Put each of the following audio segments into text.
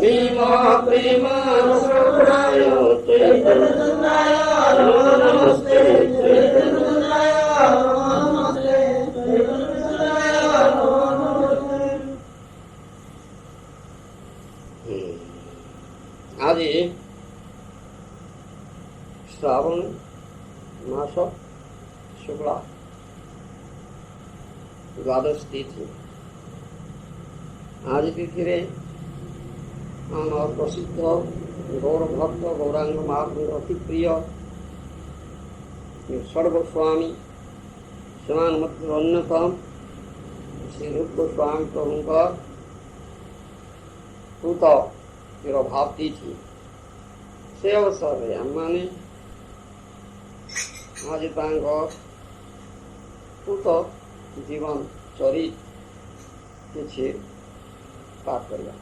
प्रेम रसोनाय चैतन्याय नमस्ते चैतन्याय नमस्ते चैतन्याय नमस्ते। आज श्रावण मास शुक्ला द्वादश तिथि। आज तिथि रे आम प्रसिद्ध गौर भक्त गौरांग महाप्रभु अति प्रिय सर्वस्वामी समान मध्य अन्यतम श्री रूप गोस्वामी प्रभु पूत भाव तिथि से अवसर में आम मैंने आज पूत जीवन चरित किसी पाठ करवा।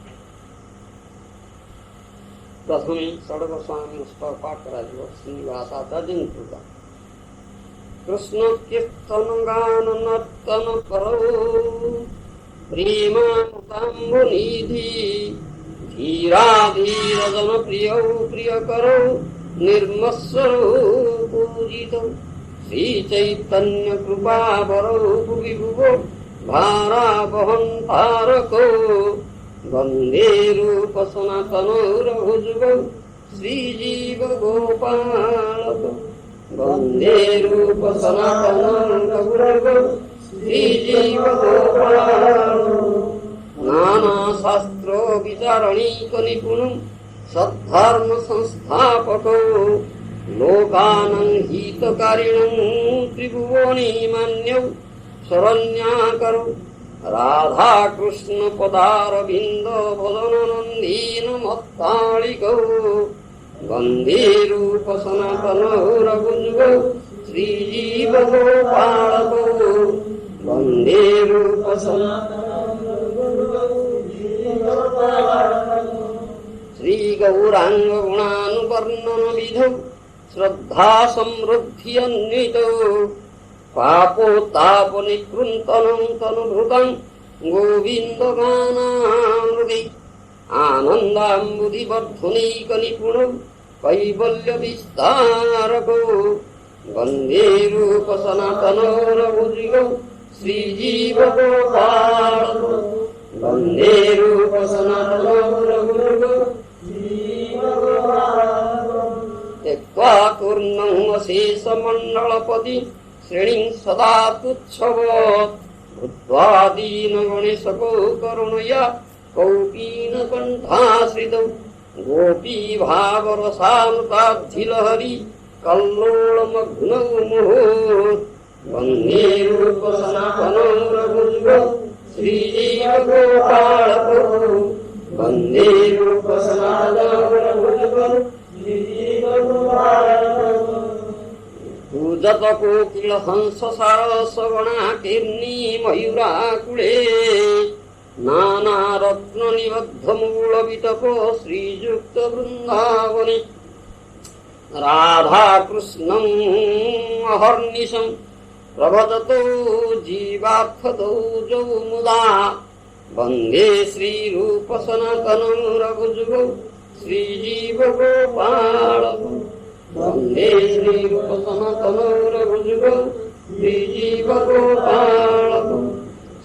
प्रथम षड्गोस्वामी पाठ करा श्रीनिवास कृत कृष्ण कीर्तन गान नर्तन करो प्रेमामृताम्बुनिधि धीरा धीर जन प्रिय प्रिय करो निर्मत्सरो पूजित श्री चैतन्य कृपा बरो विभुवो भारा बहन तारको वंदे रूप सनातन रघुजुगो श्रीजीव गोपालक वंदे रूप सनातन रघुजुगो श्रीजीव गोपालक नाना शास्त्र विचारणीक निपुण सद्धर्म संस्थापको लोकानं हितकारिणं त्रिभुवनी मान्यौ शरण्याकरो राधा कृष्ण पदारविंद भजन नंदीन मत्तालिकौ वंदे रूप सनातन रघुजुगौ श्रीजीव गोपालकौ वंदे रूप सनातन श्री गौरांग गुणानुवर्णन विधौ श्रद्धा समृद्धि अन्वितौ पापोत्ताप निकृन्तनं तनुभृतं गोविन्द गानामृति आनन्दाम्बुधिवर्धनैक निपुणौ कैवल्य विस्तारकौ वन्दे रूप सनातनो रघुजुगौ श्रीजीव गोपालकौ वन्दे रूप सनातनो रघुजुगौ श्रीजीव गोपालकौ त्यक्त्वा तूर्णं अशेषमण्डलपति श्रेणी सदा तुच्छवत् भूत्वा दीन गणेशको करुणया कौपीन कण्ठाश्रितौ गोपी भावरसामृताब्धिलहरी कल्लोलमग्नौ मुहुः वन्दे रूप सनातनो रघुजुगौ श्रीजीव गोपालकौ वन्दे रूप सनातनो रघुजुगौ श्रीजीव गोपालकौ पूजत कोकिल हंस सारस गणा कीर्णि मयूराकुले नाना रत्न निबद्ध मूल वितपो श्रीयुक्त वृंदावने राधा कृष्णं अहर्निशं प्रभजतो जीवार्थदौ जौ मुदा वन्दे श्रीरूप सनातनं रघुजुगौ श्रीजीव गोपालकौ वन्दे श्रीरूप सनातनो रघुजुगौ श्रीजीव गोपालकौ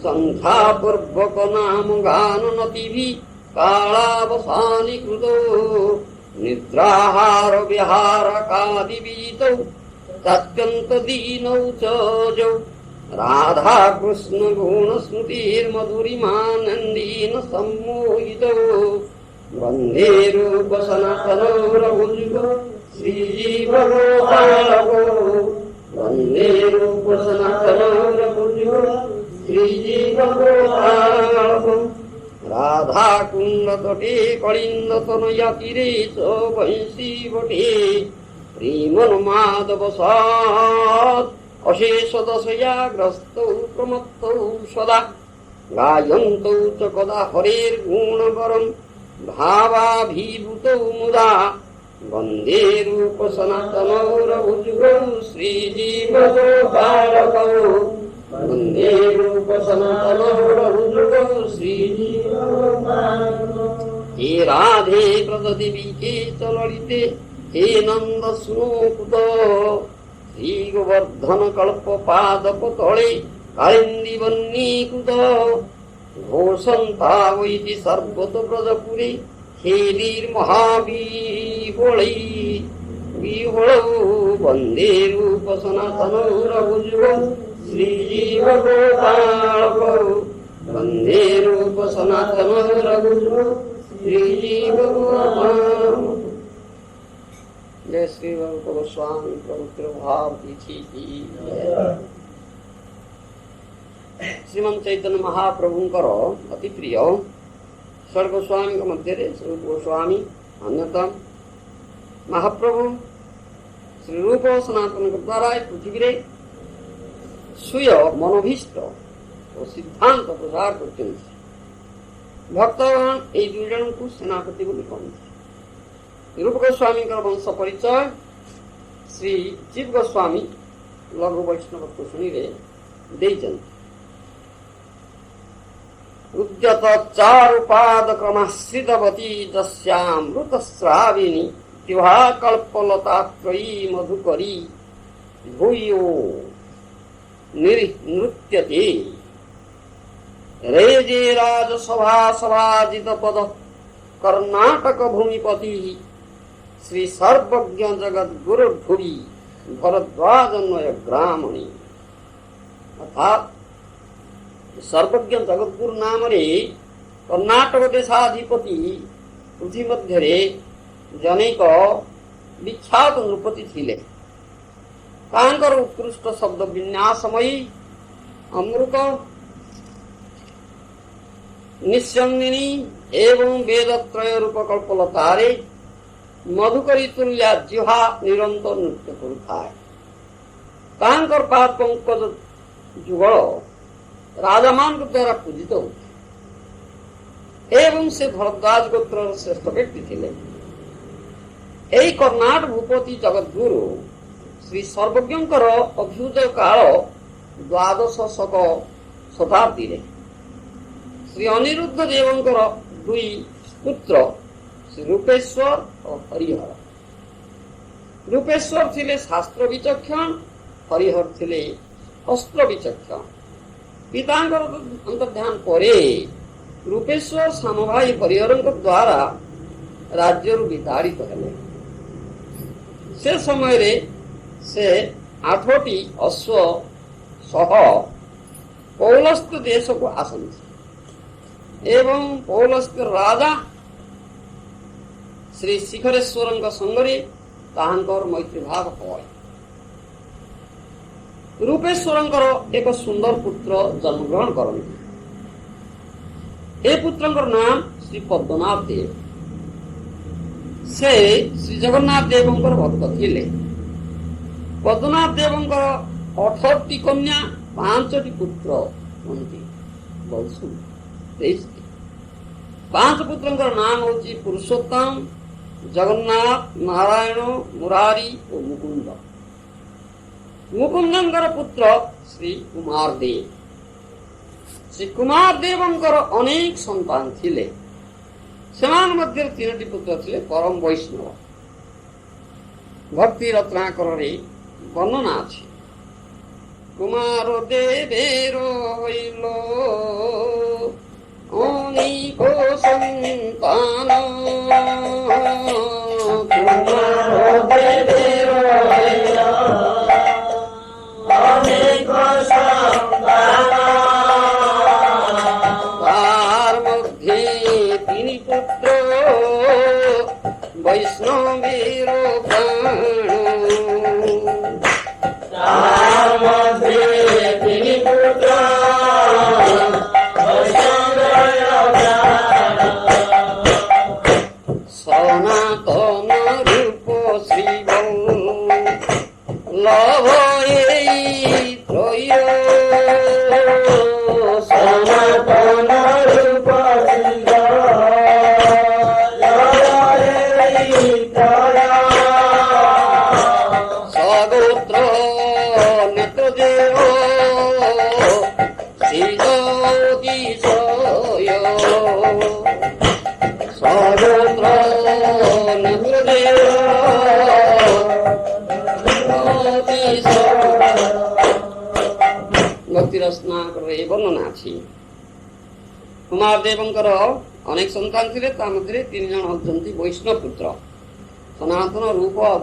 संख्यापूर्वक नाम गान नतिभि कालावसानि कृतो निद्राहार विहार कादिवीतौ तत्यंत दीनौ च जौ राधा कृष्ण गुण स्मृतिर्मधुरिमानन्दीन सम्मोहितौ वन्दे रूप सनातनो रघुजुगौ श्रीजीव गोपालकौ वन्दे रूप सनातनो रघुजुगौ श्रीजीव गोपालकौ राधा कुंड तटे कलिंद तनया तीरे च वंशी वटे प्रेमोन्मादवशात् अशेष दशया ग्रस्तौ प्रमत्तौ सदा गायन्तौ च कदा हरेर्गुणवरं भावाभिभूतौ मुदा वन्दे रूप सनातनो रघुजुगौ श्रीजीव गोपालकौ वन्दे रूप सनातनो रघुजुगौ श्रीजीव गोपालकौ हे राधे व्रज देवी के चललिते हे नंद सुनो कुद श्री गोवर्धन कल्प पादप तले कालिंदी वन्नी कुद घोषंता वैति सर्वत ब्रजपुरी खेलीर महाबीहोळै विहोळौ वंदे रूप सनातन रघुजुगौ श्रीजीव गोपालकौ वंदे रूप सनातन रघुजुगौ श्रीजीव गोपालकौ। जय श्री रूप गोस्वामी प्रभु भावती की जय। श्रीमंत चैतन्य महाप्रभुंकर अति प्रिय षड गोस्वामी मध्य स्वरूप गोस्वामी अन्यतम महाप्रभु श्री रूप सनातन द्वारा पृथ्वी रे स्वीय मनोभीष्ट और सिद्धांत प्रचार करते भक्तगण ये दुई जन को सेनापति बोली कहते। रूप गोस्वामी वंश परिचय श्री जीव गोस्वामी लघु वैष्णव शुणी उद्यत चारुपाद क्रमाश्रितवती जस्यामृतस्राविणी तिहा कल्पलतात्रयी मधुकरी भूयो नृत्यते रेजे राजसभा सभाजित पद कर्नाटक भूमिपति श्री सर्वज्ञ जगत गुरु भुवि भरद्वाजन्वय ग्रामणी अर्थात सर्वज्ञ जगत गुरु नाम रे कर्नाटक देशाधिपति पृथ्वी मध्य रे जनेक विख्यात नृपति थिले। तांकर उत्कृष्ट शब्द विन्यासमयी अमृत निस्यंगिनी एवं वेदत्रय रूप कल्पलतारे मधुकरी तुल्या जिहा निरंतर नृत्य करुथाए। तांकर पाद पंकज जुगल राजामान द्वारा पूजित होते एवं से भरद्वाज गोत्र श्रेष्ठ व्यक्ति थिले। यही कर्नाटक भूपति जगतगुरु श्री सर्वज्ञंकर अभ्युदय काल द्वादश शक शताब्दी रे श्री अनिरुद्ध देवंकर दुई पुत्र श्री रूपेश्वर और हरिहर। रूपेश्वर थिले शास्त्र विचक्षण, हरिहर थिले अस्त्र विचक्षण। पितांकर अंतर्ध्यान परे रूपेश्वर साम भाई हरिहरंक द्वारा राज्य विताड़ित हेले। से समय रे से 8टी अश्व सह पौलस्त्य देश को आसंति एवं पौलस्त्य राजा श्री शिखरेश्वर संगरे ताहांकर मैत्री भाव होय। रूपेश्वरंकर एक सुंदर पुत्र जन्म ग्रहण करते। ए पुत्रंकर नाम श्री पद्मनाभ देव। से श्री जगन्नाथ देवंकर भक्त थिले। पद्मनाभ देवंकर 18टी कन्या 5टी पुत्र हंती। बहुत सुंदर 5 पुत्रंकर नाम होची पुरुषोत्तम, जगन्नाथ, नारायण, मुरारी और मुकुंद। मुकुंदंकर पुत्र श्री कुमार देव। श्री कुमार देवंकर अनेक संतान थिले। सेमान मध्य 3टी पुत्र थिले परम वैष्णव। भक्ति रत्नाकर रे वर्णना अछि। कुमार देवेरो हइलो अनेको संतान। कुमार देवेरो हइलो अनेको संतान। तार मध्ये 3 पुत्र वैष्णवेरो प्राण। तार मध्ये 3 पुत्र वैष्णवेरो प्राण। सनातन रूप श्री वल्लभ त्रय। सनातन रूप सगोत्र नेत्र देव ବର୍ଣ୍ଣନା ଅଛି। କୁମାର ଦେବଙ୍କର ଅନେକ ସନ୍ତାନ ଥିଲେ, ତା ମଧ୍ୟରେ 3 ଜଣ ହେଉଛନ୍ତି ବୈଷ୍ଣବ ପୁତ୍ର, ସନାତନ, ରୂପ ଆଉ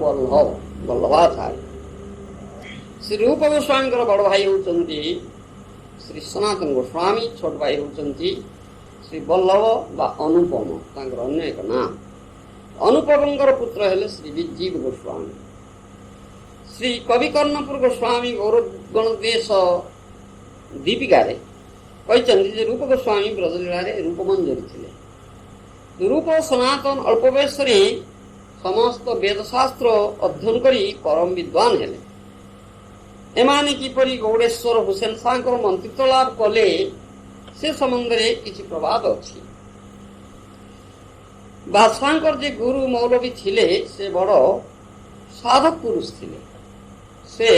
ବଲ୍ଲଭାଚାର୍ଯ୍ୟ। ଶ୍ରୀ ରୂପ ଗୋସ୍ୱାମୀଙ୍କର ବଡ଼ ଭାଇ ହେଉଛନ୍ତି ଶ୍ରୀ ସନାତନ ଗୋସ୍ୱାମୀ, ଛୋଟ ଭାଇ ହେଉଛନ୍ତି ଶ୍ରୀ ବଲ୍ଲଭ ବା ଅନୁପମ, ତାଙ୍କର ଅନ୍ୟ ଏକ ନାମ। ଅନୁପମଙ୍କର ପୁତ୍ର ହେଲେ ଶ୍ରୀ ବିଜୀବ ଗୋସ୍ୱାମୀ। ଶ୍ରୀ କବିକର୍ଣ୍ଣପୁର ଗୋସ୍ୱାମୀ ଗୌରଗଣଦେଶ ଦୀପିକାରେ କହିଛନ୍ତି ଯେ ରୂପ ଗୋସ୍ୱାମୀ ବ୍ରଜଲୀଳାରେ ରୂପମଞ୍ଜରୀ ଥିଲେ। ରୂପ ସନାତନ ଅଳ୍ପ ବୟସରେ ସମସ୍ତ ବେଦଶାସ୍ତ୍ର ଅଧ୍ୟୟନ କରି ପରମ ବିଦ୍ୱାନ ହେଲେ। ଏମାନେ କିପରି ଗୌଡ଼େଶ୍ୱର ହୁସେନ ଶାହଙ୍କର ମନ୍ତ୍ରିତ୍ୱ ଲାଭ କଲେ ସେ ସମ୍ବନ୍ଧରେ କିଛି ପ୍ରବାଦ ଅଛି। ବାଦଶାହଙ୍କର ଯେ ଗୁରୁ ମୌଲବୀ ଥିଲେ ସେ ବଡ଼ ସାଧକ ପୁରୁଷ ଥିଲେ। ସେ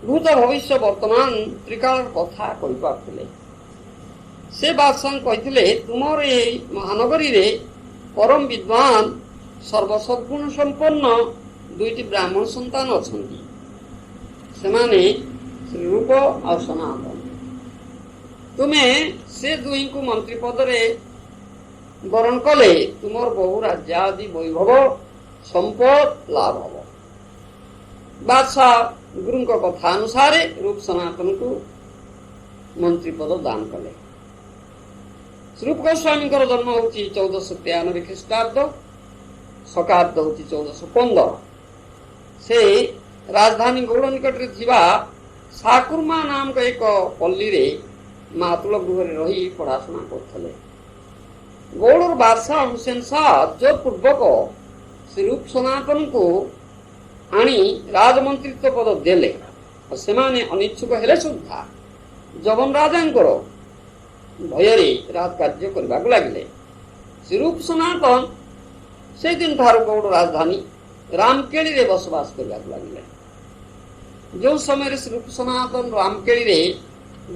ଭୂତ ଭବିଷ୍ୟ ବର୍ତ୍ତମାନ ତ୍ରିକାଳର କଥା କହିପାରୁଥିଲେ। ସେ ବାଦଶାହ କହିଥିଲେ, ତୁମର ଏହି ମହାନଗରୀରେ ପରମ ବିଦ୍ୱାନ ସର୍ବସଦ୍ଗୁଣ ସମ୍ପନ୍ନ 2ଟି ବ୍ରାହ୍ମଣ ସନ୍ତାନ ଅଛନ୍ତି। ସେମାନେ ଶ୍ରୀ ରୂପ ଆଉ ସନାତନ। ତୁମେ ସେ ଦୁହିଁଙ୍କୁ ମନ୍ତ୍ରୀ ପଦରେ ବରଣ କଲେ ତୁମର ବହୁ ରାଜ୍ୟ ଆଦି ବୈଭବ ସମ୍ପଦ ଲାଭ ହବ। ବାଦଶାହ ଗୁରୁଙ୍କ କଥା ଅନୁସାରେ ରୂପ ସନାତନକୁ ମନ୍ତ୍ରୀ ପଦ ଦାନ କଲେ। ରୂପ ଗୋସ୍ୱାମୀଙ୍କର ଜନ୍ମ ହେଉଛି 1493 ଖ୍ରୀଷ୍ଟାବ୍ଦ, ଶକାବ୍ଦ ହେଉଛି 1415। ସେ ରାଜଧାନୀ ଗୌଡ଼ ନିକଟରେ ଥିବା ସାକୁର୍ମା ନାମକ ଏକ ପଲ୍ଲୀରେ ମାତୁଳ ଗୃହରେ ରହି ପଢ଼ାଶୁଣା କରୁଥିଲେ। ଗୌଡ଼ର ବାଦଶାହ ହୁସେନ ଶାହ ଜୋରପୂର୍ବକ ଶ୍ରୀ ରୂପ ସନାତନଙ୍କୁ ଆଣି ରାଜମନ୍ତ୍ରିତ୍ୱ ପଦ ଦେଲେ। ସେମାନେ ଅନିଚ୍ଛୁକ ହେଲେ ସୁଦ୍ଧା ଯବନ ରାଜାଙ୍କର ଭୟରେ ରାଜକାର୍ଯ୍ୟ କରିବାକୁ ଲାଗିଲେ। ଶ୍ରୀ ରୂପ ସନାତନ ସେଦିନ ଠାରୁ ଗୌଡ଼ ରାଜଧାନୀ ରାମକେଳିରେ ବସବାସ କରିବାକୁ ଲାଗିଲେ। ଯେଉଁ ସମୟରେ ଶ୍ରୀ ରୂପ ସନାତନ ରାମକେଳିରେ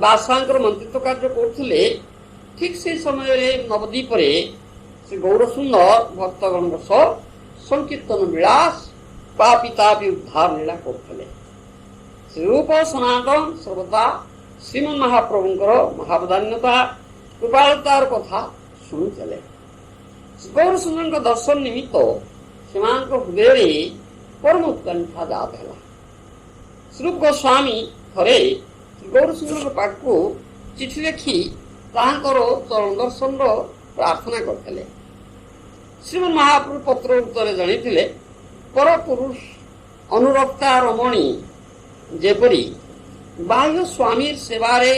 ବାଦଶାହଙ୍କର ମନ୍ତ୍ରିତ୍ୱ କାର୍ଯ୍ୟ କରୁଥିଲେ, ଠିକ୍ ସେହି ସମୟରେ ନବଦ୍ୱୀପରେ ଶ୍ରୀ ଗୌର ସୁନ୍ଦର ଭକ୍ତଗଣଙ୍କ ସହ ସଂକୀର୍ତ୍ତନ ବିଳାସ ପାପି ତାପି ଉଦ୍ଧାର ଲୀଳା କରୁଥିଲେ। ଶ୍ରୀ ରୂପ ସନାତନ ସର୍ବଦା ଶ୍ରୀମନ୍ ମହାପ୍ରଭୁଙ୍କର ମହାବଦାନ୍ୟତା କୃପାଳତାର କଥା ଶୁଣୁଥିଲେ। ଗୌର ସୁନ୍ଦରଙ୍କ ଦର୍ଶନ ନିମିତ୍ତ ସେମାନଙ୍କ ହୃଦୟରେ ପରମ ଉତ୍କଣ୍ଠା ଜାତ ହେଲା। ଶ୍ରୀରୂପ ଗୋସ୍ୱାମୀ ଥରେ ଗୌର ସୁନ୍ଦରଙ୍କ ପାଖକୁ ଚିଠି ଲେଖି ତାହାଙ୍କର ଚରଣ ଦର୍ଶନର ପ୍ରାର୍ଥନା କରିଥିଲେ। ଶ୍ରୀମନ୍ ମହାପ୍ରଭୁ ପତ୍ର ଉତ୍ତରରେ ଜଣାଇଥିଲେ, ପରପୁରୁଷ ଅନୁରକ୍ତା ରମଣୀ ଯେପରି ବାହ୍ୟ ସ୍ୱାମୀର ସେବାରେ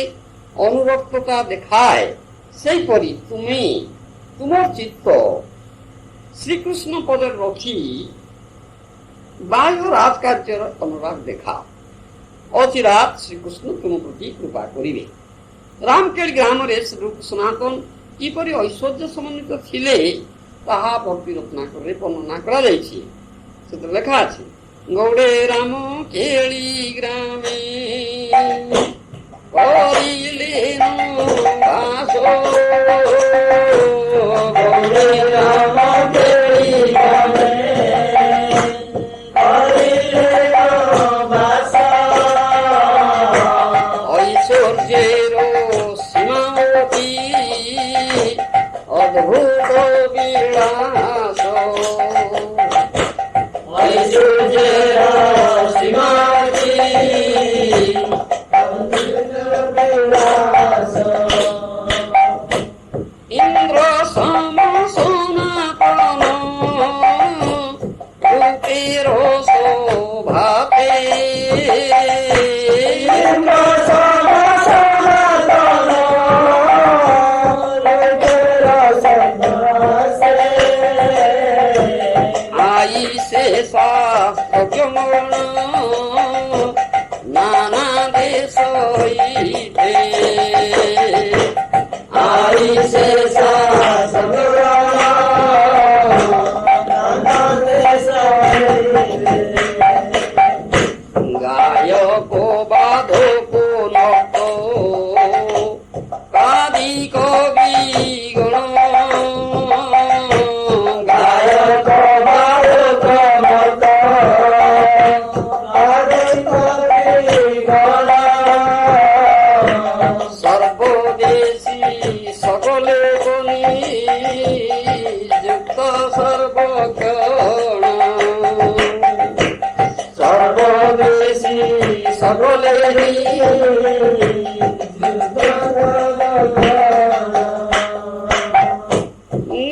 ଅନୁରକ୍ତତା ଦେଖାଏ, ସେହିପରି ତୁମେ ତୁମର ଚିତ୍ତ ଶ୍ରୀକୃଷ୍ଣ ପଦରେ ରଖି ବାହ୍ୟ ରାଜକାର୍ଯ୍ୟର ଅନୁରାଗ ଦେଖାଅ। ଅଚିରାତ ଶ୍ରୀକୃଷ୍ଣ ତୁମ ପ୍ରତି କୃପା କରିବେ। ରାମକେଳି ଗ୍ରାମରେ ଶ୍ରୀ ରୂପ ସନାତନ କିପରି ଐଶ୍ୱର୍ଯ୍ୟ ସମନ୍ୱିତ ଥିଲେ ତାହା ଭକ୍ତି ରତ୍ନାକରରେ ବର୍ଣ୍ଣନା କରାଯାଇଛି। ସେଥିରେ ଲେଖା ଅଛି, ଗୌଡ଼େ ରାମ କେଳି ଗ୍ରାମେ କରିଲେନ ବାସ, ଗୌଡ଼େ ରାମ କେଳି ଗ୍ରାମେ କରିଲେନ ବାସ, ଐଶ୍ୱର୍ଯ୍ୟେର ସୀମାବତୀ অদ্ভুত বিলাস, ঐশ্বর্যের সীমাবতী অদ্ভুত বিলাস, ইন্দ্র সম সনাতন রূপের শোভাতে, ইন্দ্র সম সনাতন আইসে শাস্ত্র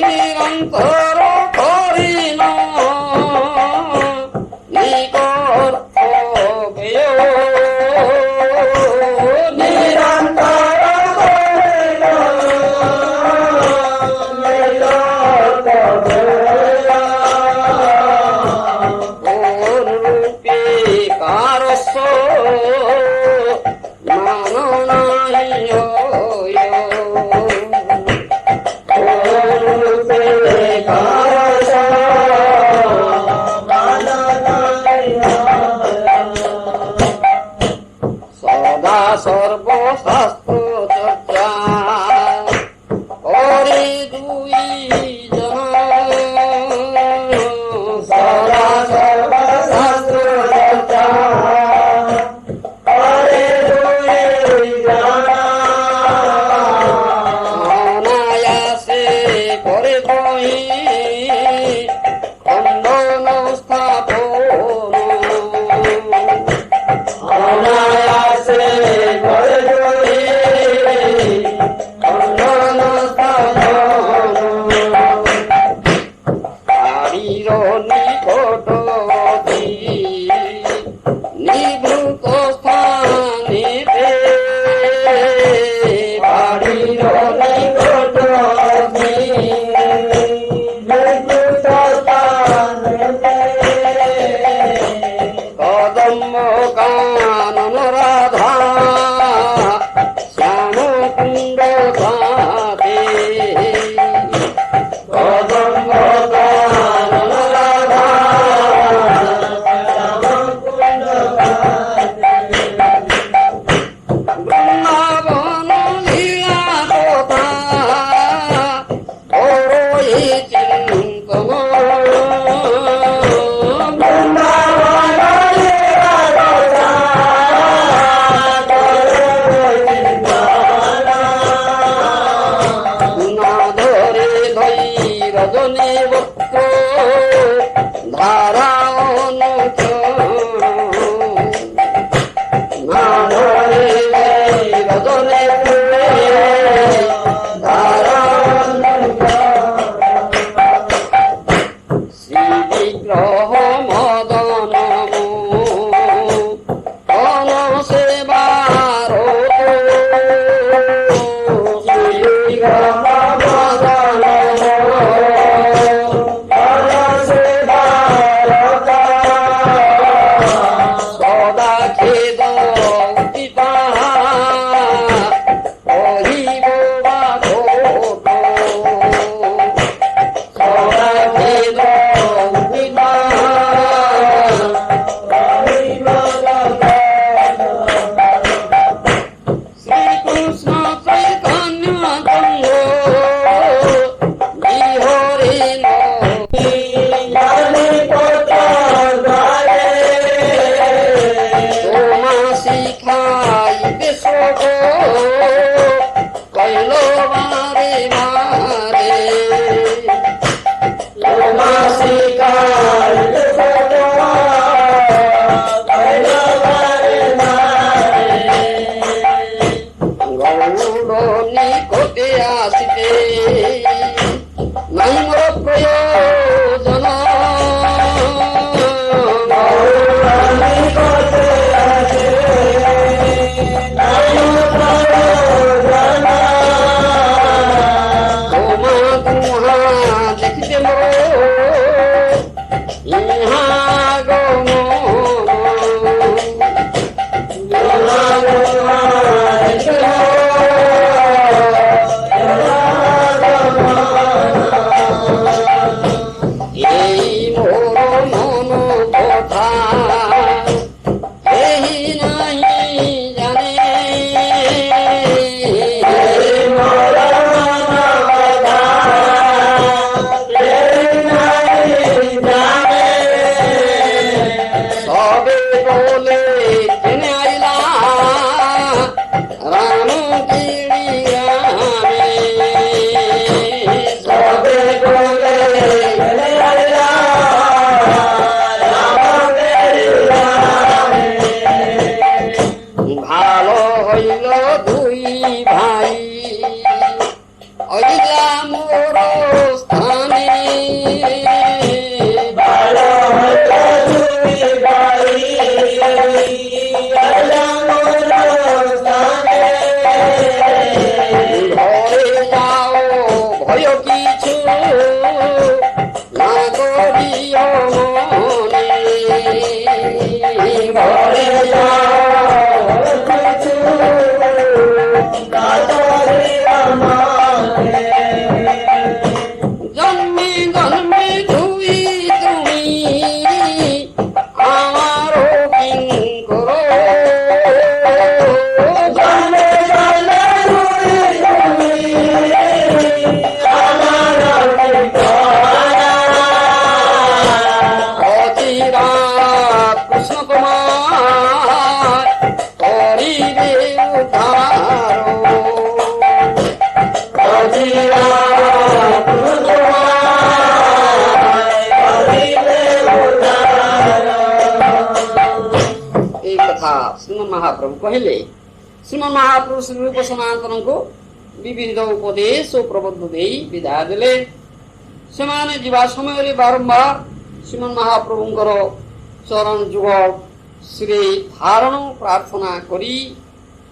নিরন্তর করিল নিকর সর্বশাস্ত্র চর্চা করে দুই জন সদা সর্বশাস্ত্র চর্চা করে দুই জন অনায়াসে করে বহি খণ্ডন স্থাপন অনায়াসে নিভৃত স্থানে বাড়ির নিকট কদম্ব কানন রাধা শ্যাম কুণ্ড ঘাটে কদম্ব কানন রাধা বৃন্দাবন লীলা কথা ওই চিন্তন রজনী বক্র ধারা শ্রী বিগ্রহ মদন কন সেবার শ্রী বিগ্রহ মদন সদা খেদ কহিব সদা খেদ শ্রীকৃষ্ণ চৈতন্য বিহরে তোমা শিখাইতে সব কইল বারে বারে তোমা শিখাইতে সব কইল বারে বারে গৌর নিকটে আসিতে নাই মোর প্রয়োজন দেখতে ইহা গম এই মোর মন কথা এই নাহি জানে মোর মন কথা কিছু না করিও মনে ঘরে কিছু না করিও মনে জন্মে জন্মে ধুই তুমি আমার কিঙ্কর জন্মে জন্মে ধুই তুমি আমার অচিরা কৃষ্ণ কুমার করিবে উদ্ধার অচিরা श्रीमन महाप्रभु कहले श्रीमन महाप्रभु श्री रूप सनातन को विविध उपदेश और प्रबंध दे विदा देले सेमाने जीवा समय बारंबार श्रीमन महाप्रभु चरण जुगल श्री धारण प्रार्थना करी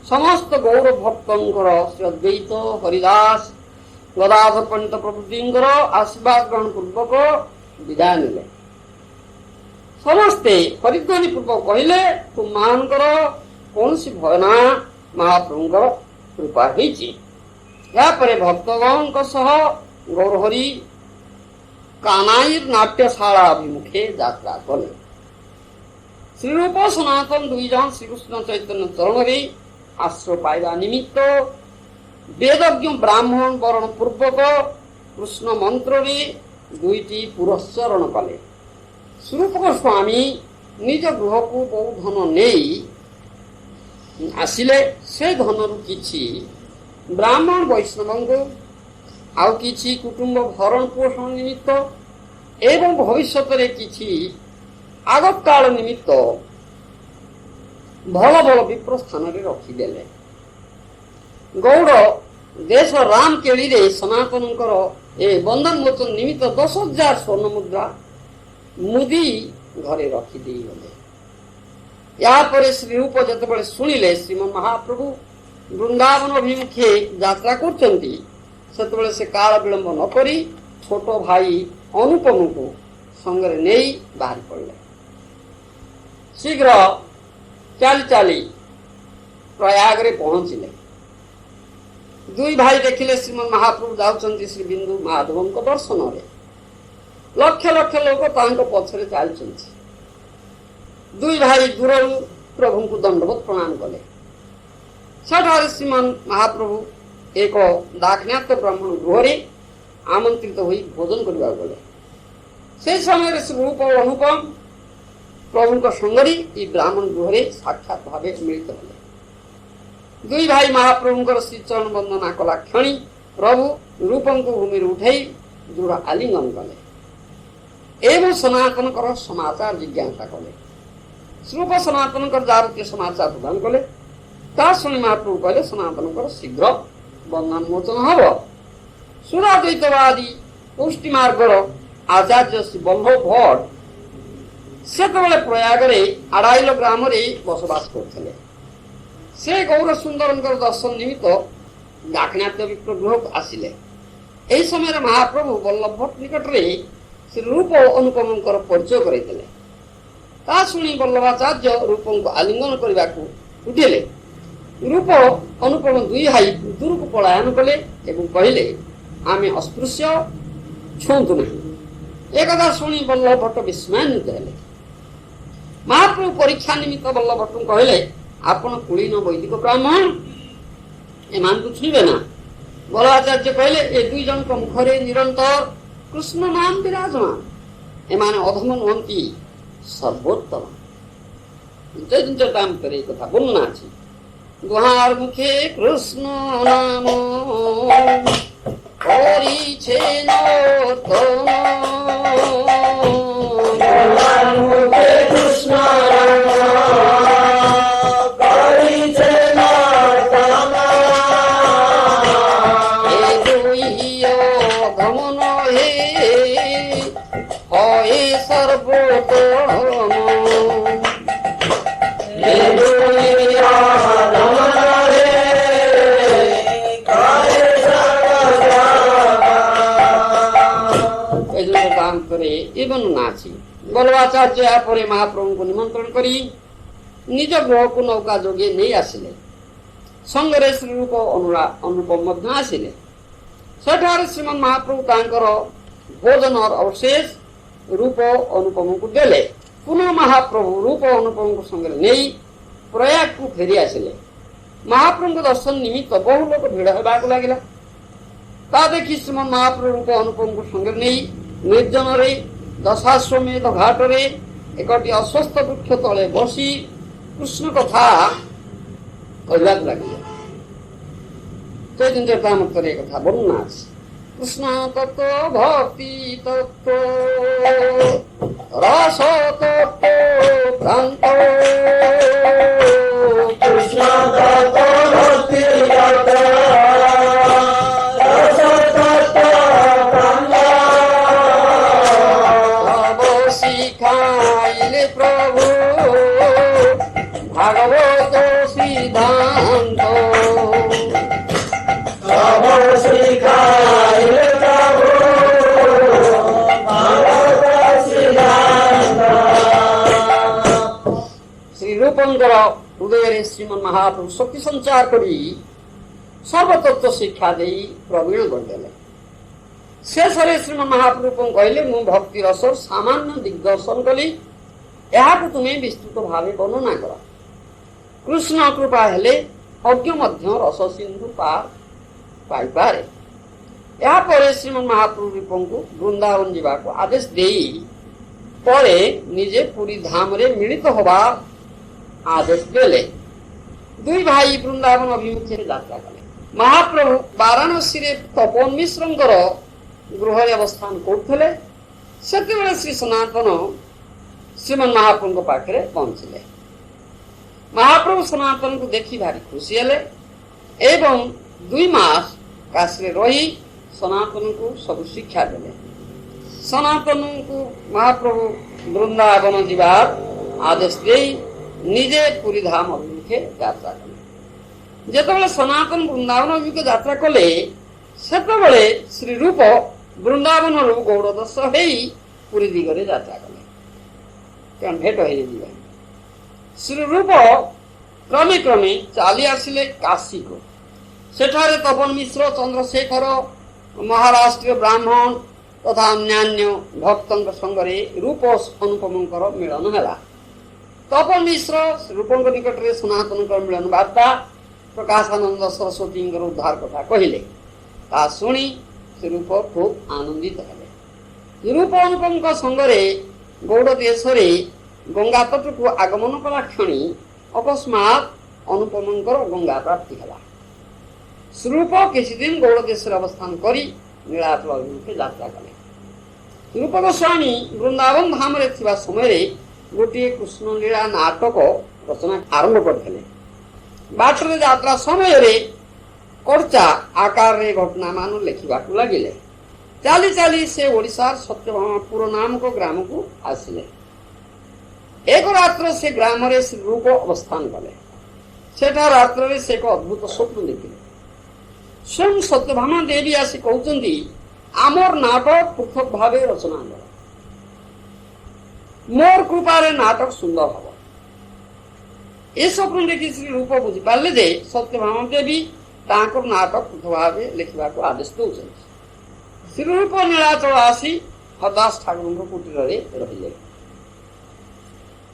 समस्त गौर भक्तंकर श्री अद्वैत हरिदास गदाधर पंडित प्रभुजींकर आशीर्वाद ग्रहण पूर्वक विदा नेले समस्ते परिध्वनि पूर्वक कहले तुमମାନଙ୍କର କୌଣସି ଭୟ ନା ମହାପ୍ରଭୁଙ୍କର କୃପା ହେଇଛି। ଏହାପରେ ଭକ୍ତଗଣଙ୍କ ସହ ଗୌରହରି କାନାଇର ନାଟ୍ୟଶାଳା ଅଭିମୁଖେ ଯାତ୍ରା କଲେ। ଶ୍ରୀରୂପ ସନାତନ ଦୁଇ ଜଣ ଶ୍ରୀକୃଷ୍ଣ ଚୈତନ୍ୟ ଚରଣରେ ଆଶ୍ରୟ ପାଇବା ନିମିତ୍ତ ବେଦଜ୍ଞ ବ୍ରାହ୍ମଣ ବରଣ ପୂର୍ବକ କୃଷ୍ଣ ମନ୍ତ୍ରରେ ଦୁଇଟି ପୁରସ୍ଚରଣ କଲେ। स्वरूप गोस्वामी निज गृह को बहु धन नहीं आसिले से धन किछि ब्राह्मण वैष्णव को आउ किछि कुटुंब भरण पोषण निमित्त एवं भविष्य किछि आगत काल निमित्त भल भल विप्र स्थान रखिदेले। गौड़ देश राम केली रे सनातनकर ए बंधन मोचन निमित्त 10,000 स्वर्ण मुद्रा मुदी घरे रखिदे गले। यापर श्री रूप जतबेले शुणिले श्रीमन महाप्रभु वृंदावन अभिमुखे यात्रा करचंती सेतबेले से काल विलंब न करी छोट भाई अनुपम को संगे नहीं बाहर पड़े। शीघ्र चाली चाली प्रयाग रे पहुंचले। दुई भाई देखिले श्रीमन महाप्रभु जाउचंती श्री बिंदु माधवन को दर्शन रे लक्ष लक्ष लोक तांको पछरे चलछन्ति। दुई भाई दूर प्रभु को दंडवत प्रणाम कले। सेठारे श्रीमान महाप्रभु एक दाक्षिणात्य ब्राह्मण गृहरे आमंत्रित होई भोजन करबा गले। से समय श्री रूप और अनुपम प्रभु को संगरी ई ब्राह्मण गृहरे साक्षात भावे मिलित होले। दुई भाई महाप्रभु श्री चरण वंदना कला क्षणी प्रभु रूपम को भूमि उठाई दृढ़ आलिंगन कले एवं सनातन कर समाचार जिज्ञासा कले। स्वरूप सनातन कर जावतीय समाचार प्रदान कले। ता शुणी महाप्रभु कहले सनातन कर शीघ्र बंधन मोचन हब। सुराद्वैतवादी पुष्टि मार्ग आचार्य श्री बल्लभ भट्ट सेतबेले प्रयाग रे आड़ाइल ग्राम रे बसवास करथिले। से गौर सुंदर दर्शन निमित्त दाक्षिणात्य विप्र गृह आसिले। एही समय महाप्रभु बल्लभ भट्ट निकट रे श्री रूप अनुपम परिचय करते शुणी बल्लभाचार्य रूपम को आलिंगन करने को उठिले। रूप अनुपम दुई भाई दूर को पलायन कले एवं कहले आमे अस्पृश्य छुंतु नहीं। एक शुणी बल्लभ भट्ट विस्मयान्वित हेले। महाप्रभु परीक्षा निमित्त बल्लभ भट्ट कहले आपण कुलीन वैदिक ब्राह्मण एमान को छुईबे ना। बल्लभाचार्य कहले ए दुई जन मुखरे निरंतर कृष्ण नाम विराजमान एमाने अधम नुहंती सर्वोत्तम। दाम करे कथा बोलना अछि गुहार मुखे कृष्ण नाम करिछे नर्तन गुहार मुखे कृष्ण नाम करिछे नर्तन ए दुई गमन हे सर्वोत्तम ବୃତ୍ତାନ୍ତରେ ଏ ବର୍ଣ୍ଣନା ଅଛି। ବଲ୍ଲଭାଚାର୍ଯ୍ୟ ଏହାପରେ ମହାପ୍ରଭୁଙ୍କୁ ନିମନ୍ତ୍ରଣ କରି ନିଜ ଗୃହକୁ ନୌକା ଯୋଗେ ନେଇ ଆସିଲେ। ସଙ୍ଗରେ ଶ୍ରୀରୂପ ଅନୁରୂପ ମଧ୍ୟ ଆସିଲେ। ସେଠାରେ ଶ୍ରୀମନ୍ ମହାପ୍ରଭୁ ତାଙ୍କର ଭୋଜନର ଅବଶେଷ ରୂପ ଅନୁପମଙ୍କୁ ଦେଲେ। ପୁନଃ ମହାପ୍ରଭୁ ରୂପ ଅନୁପମଙ୍କୁ ସଙ୍ଗରେ ନେଇ ପ୍ରୟାଗକୁ ଫେରି ଆସିଲେ। ମହାପ୍ରଭୁଙ୍କ ଦର୍ଶନ ନିମିତ୍ତ ବହୁ ଲୋକ ଭିଡ଼ ହେବାକୁ ଲାଗିଲା। ତା ଦେଖି ଶ୍ରୀମନ୍ ମହାପ୍ରଭୁ ରୂପ ଅନୁପମଙ୍କୁ ସଙ୍ଗରେ ନେଇ ନିର୍ଜନରେ ଦଶାଶ୍ୱମେଧ ଘାଟରେ ଏକଟି ଅଶ୍ୱସ୍ଥ ବୃକ୍ଷ ତଳେ ବସି କୃଷ୍ଣ କଥା କହିବାକୁ ଲାଗିଲେ। ଚୈତନ୍ୟ ଚରିତାମୃତରେ ଏ କଥା ବର୍ଣ୍ଣନା ଅଛି। କୃଷ୍ଣ ତତ୍ତ୍ୱ ଭକ୍ତି ତତ୍ତ୍ୱ ରସ ତତ୍ତ୍ୱ ପ୍ରାନ୍ତ କୃଷ୍ଣ ତତ୍ତ୍ୱ ଭକ୍ତି ତତ୍ତ୍ୱ ରସ ତତ୍ତ୍ୱ ପ୍ରାନ୍ତ ଭାବ ଶିଖାଇଲେ ପ୍ରଭୁ ଭାଗବତ ସିଦ୍ଧାନ୍ତ ଶ୍ରୀରୂପଙ୍କର ହୃଦୟରେ ଶ୍ରୀମନ୍ ମହାପ୍ରଭୁ ଶକ୍ତି ସଞ୍ଚାର କରି ସର୍ବତତ୍ତ୍ୱ ଶିକ୍ଷା ଦେଇ ପ୍ରବୀଣ କରିଦେଲେ। ଶେଷରେ ଶ୍ରୀମନ୍ ମହାପ୍ରଭୁ କହିଲେ, ମୁଁ ଭକ୍ତି ରସର ସାମାନ୍ୟ ଦିଗ୍ଦର୍ଶନ କଲି, ଏହାକୁ ତୁମେ ବିସ୍ତୃତ ଭାବେ ବର୍ଣ୍ଣନା କର। କୃଷ୍ଣ କୃପା ହେଲେ ଅଜ୍ଞ ମଧ୍ୟ ରସ ସିନ୍ଧୁ ପାଇପାରେ। ଏହାପରେ ଶ୍ରୀମନ୍ ମହାପ୍ରଭୁ ରୂପଙ୍କୁ ବୃନ୍ଦାବନ ଯିବାକୁ ଆଦେଶ ଦେଇ ପରେ ନିଜେ ପୁରୀ ଧାମରେ ମିଳିତ ହେବା ଆଦେଶ ଦେଲେ। ଦୁଇ ଭାଇ ବୃନ୍ଦାବନ ଅଭିମୁଖରେ ଯାତ୍ରା କଲେ। ମହାପ୍ରଭୁ ବାରାଣସୀରେ ତପନ ମିଶ୍ରଙ୍କର ଗୃହରେ ଅବସ୍ଥାନ କରୁଥିଲେ। ସେତେବେଳେ ଶ୍ରୀ ସନାତନ ଶ୍ରୀମନ୍ ମହାପ୍ରଭୁଙ୍କ ପାଖରେ ପହଞ୍ଚିଲେ। ମହାପ୍ରଭୁ ସନାତନଙ୍କୁ ଦେଖି ଭାରି ଖୁସି ହେଲେ ଏବଂ 2 ମାସ କାଶୀରେ ରହି ସନାତନଙ୍କୁ ସବୁ ଶିକ୍ଷା ଦେଲେ। ସନାତନଙ୍କୁ ମହାପ୍ରଭୁ ବୃନ୍ଦାବନ ଯିବାର ଆଦେଶ ଦେଇ ନିଜେ ପୁରୀ ଧାମ ଅଭିମୁଖେ ଯାତ୍ରା କଲେ। ଯେତେବେଳେ ସନାତନ ବୃନ୍ଦାବନ ଅଭିମୁଖେ ଯାତ୍ରା କଲେ ସେତେବେଳେ ଶ୍ରୀରୂପ ବୃନ୍ଦାବନରୁ ଗୌଡ଼ଦଶ ହେଇ ପୁରୀ ଦିଗରେ ଯାତ୍ରା କଲେ। ତେଣୁ ଭେଟ ହେଇଯିବେ। ଶ୍ରୀରୂପ କ୍ରମେ କ୍ରମେ ଚାଲି ଆସିଲେ କାଶୀକୁ। ସେଠାରେ ତପନ ମିଶ୍ର, ଚନ୍ଦ୍ରଶେଖର, ମହାରାଷ୍ଟ୍ରୀୟ ବ୍ରାହ୍ମଣ ତଥା ଅନ୍ୟାନ୍ୟ ଭକ୍ତଙ୍କ ସଙ୍ଗରେ ରୂପ ଅନୁପମଙ୍କର ମିଳନ ହେଲା। ତପନ ମିଶ୍ର ରୂପଙ୍କ ନିକଟରେ ସନାତନଙ୍କର ମିଳନ ବାର୍ତ୍ତା ପ୍ରକାଶାନନ୍ଦ ସରସ୍ୱତୀଙ୍କର ଉଦ୍ଧାର କଥା କହିଲେ। ତାହା ଶୁଣି ଶ୍ରୀରୂପ ଖୁବ୍ ଆନନ୍ଦିତ ହେଲେ। ରୂପ ଅନୁପମଙ୍କ ସଙ୍ଗରେ ଗୌଡ଼ ଦେଶରେ ଗଙ୍ଗା ତଟକୁ ଆଗମନ କଲା କ୍ଷଣି ଅକସ୍ମାତ୍ ଅନୁପମଙ୍କର ଗଙ୍ଗା ପ୍ରାପ୍ତି ହେଲା। ଶ୍ରୀରୂପ କିଛି ଦିନ ଗୌଡ଼ ଦେଶରେ ଅବସ୍ଥାନ କରି ନୀଳାଚଳ ଅଭିମୁଖେ ଯାତ୍ରା କଲେ। ରୂପ ଗୋସ୍ୱାମୀ ବୃନ୍ଦାବନ ଧାମରେ ଥିବା ସମୟରେ ଗୋଟିଏ କୃଷ୍ଣଲୀଳା ନାଟକ ରଚନା ଆରମ୍ଭ କରିଥିଲେ। ବାଟରେ ଯାତ୍ରା ସମୟରେ କର୍ଚ୍ଚା ଆକାରରେ ଘଟଣାମାନ ଲେଖିବାକୁ ଲାଗିଲେ। ଚାଲି ଚାଲି ସେ ଓଡ଼ିଶାର ସତ୍ୟଭାମାପୁର ନାମକ ଗ୍ରାମକୁ ଆସିଲେ। ଏକ ରାତ୍ର ସେ ଗ୍ରାମରେ ଶ୍ରୀରୂପ ଅବସ୍ଥାନ କଲେ। ସେଠା ରାତ୍ରରେ ସେ ଏକ ଅଦ୍ଭୁତ ସ୍ୱପ୍ନ ଦେଖିଲେ। ସ୍ୱୟଂ ସତ୍ୟଭାମା ଦେବୀ ଆସି କହୁଛନ୍ତି, ଆମର ନାଟକ ପୃଥକ ଭାବେ ରଚନା କର, ମୋର କୃପାରେ ନାଟକ ସୁନ୍ଦର ହବ। ଏ ସ୍ୱପ୍ନ ଦେଖି ଶ୍ରୀରୂପ ବୁଝିପାରିଲେ ଯେ ସତ୍ୟଭାମା ଦେବୀ ତାଙ୍କର ନାଟକ ପୃଥକ ଭାବେ ଲେଖିବାକୁ ଆଦେଶ ଦେଉଛନ୍ତି। ଶ୍ରୀରୂପ ନୀଳାଚଳ ଆସି ହରଦାସ ଠାକୁରଙ୍କ କୁଟୀରରେ ରହିଲେ।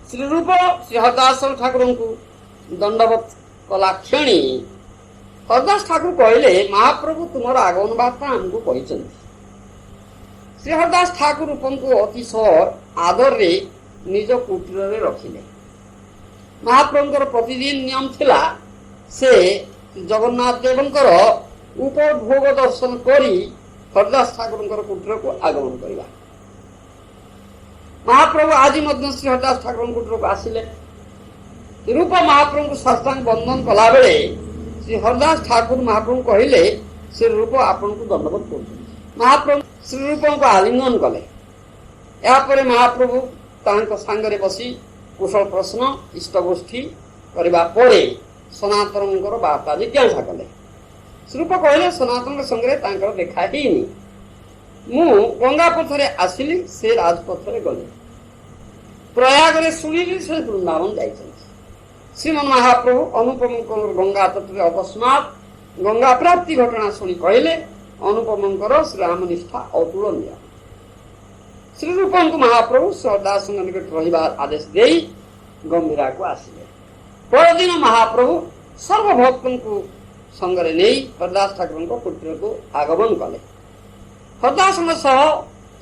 ଶ୍ରୀରୂପ ଶ୍ରୀ ହରଦାସ ଠାକୁରଙ୍କୁ ଦଣ୍ଡବତ କଲା କ୍ଷଣି ହରଦାସ ଠାକୁର କହିଲେ, ମହାପ୍ରଭୁ ତୁମର ଆଗମନ ବାର୍ତ୍ତା ଆମକୁ କହିଛନ୍ତି। ଶ୍ରୀ ହରଦାସ ଠାକୁର ରୂପଙ୍କୁ ଅତିଶୟ ଆଦରରେ ନିଜ କୁଟୀରରେ ରଖିଲେ। ମହାପ୍ରଭୁଙ୍କର ପ୍ରତିଦିନ ନିୟମ ଥିଲା ସେ ଜଗନ୍ନାଥ ଦେବଙ୍କର ଉପଭୋଗ ଦର୍ଶନ କରି ହରଦାସ ଠାକୁରଙ୍କର କୁଟୀରକୁ ଆଗମନ କରିବା। ମହାପ୍ରଭୁ ଆଜି ମଧ୍ୟ ଶ୍ରୀ ହରଦାସ ଠାକୁରଙ୍କ କୁଟୀରକୁ ଆସିଲେ। ରୂପ ମହାପ୍ରଭୁଙ୍କୁ ସାଷ୍ଟାଙ୍ଗ ବନ୍ଦନ କଲାବେଳେ ଶ୍ରୀ ହରଦାସ ଠାକୁର ମହାପ୍ରଭୁ କହିଲେ, ସେ ରୂପ ଆପଣଙ୍କୁ ଦଣ୍ଡବତ କରୁଛନ୍ତି। ମହାପ୍ରଭୁ ଶ୍ରୀରୂପଙ୍କୁ ଆଲିଙ୍ଗନ କଲେ। ଏହାପରେ ମହାପ୍ରଭୁ ତାଙ୍କ ସାଙ୍ଗରେ ବସି କୁଶଳ ପ୍ରଶ୍ନ ଇଷ୍ଟଗୋଷ୍ଠୀ କରିବା ପରେ ସନାତନଙ୍କର ବାର୍ତ୍ତା ଜିଜ୍ଞାସା କଲେ। ଶ୍ରୀରୂପ କହିଲେ, ସନାତନଙ୍କ ସଙ୍ଗରେ ତାଙ୍କର ଦେଖା ହେଇନି। ମୁଁ ଗଙ୍ଗା ପଥରେ ଆସିଲି, ସେ ରାଜପଥରେ ଗଲେ। ପ୍ରୟାଗରେ ଶୁଣିଲି ସେ ବୃନ୍ଦାବନ ଯାଇଛନ୍ତି। ଶ୍ରୀମନ୍ ମହାପ୍ରଭୁ ଅନୁପମଙ୍କର ଗଙ୍ଗା ତଟରେ ଅକସ୍ମାତ୍ ଗଙ୍ଗା ପ୍ରାପ୍ତି ଘଟଣା ଶୁଣି କହିଲେ, ଅନୁପମଙ୍କର ଶ୍ରୀରାମ ନିଷ୍ଠା ଅତୁଳନୀୟ। ଶ୍ରୀରୂପଙ୍କୁ ମହାପ୍ରଭୁ ଶ୍ରଦ୍ଧାସନ ନିକଟ ରହିବାର ଆଦେଶ ଦେଇ ଗମ୍ଭୀରାକୁ ଆସିଲେ। ପରଦିନ ମହାପ୍ରଭୁ ସର୍ବଭକ୍ତଙ୍କୁ ସଙ୍ଗରେ ନେଇ ହରଦାସ ଠାକୁରଙ୍କ କୁଟୀରକୁ ଆଗମନ କଲେ। ହରଦାସଙ୍କ ସହ